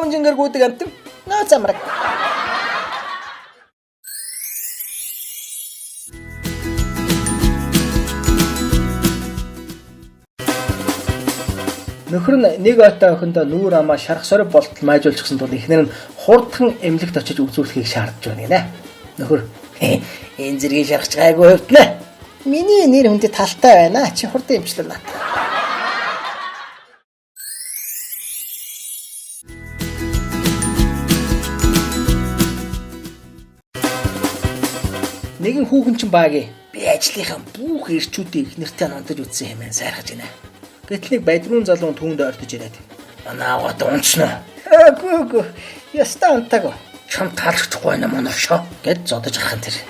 5 жингээр гүйдэг амтэн. Наа замраг. Нөхөр нь нэг ойтой охиндоо нүүр амаа шарах сорив болтол майжуулчихсан тул эхнэр нь хурдхан эмнэлэгт очиж үзүүлэхийг шаардж байна гинэ. Нөхөр энэ зэргийг шарахч гайгүй хөвднэ. Миний нэр хүндэд талтай байна. Чи хурдан эмчлэн наа. Нэгэн хүүхэн чинь баагийн би ажлынхаа бүх ирчүүдийг их нэртэй нундаж үтсэн хэмээн сайрхаж байна. Гэтэл нэг бадрун залуу түүнд ойртож ирээд "Манаа гот унцна." "Үгүй. Яста унтаагүй. Чам таалагдахгүй байна мөн өшөө" гэд зодож ахын тэр.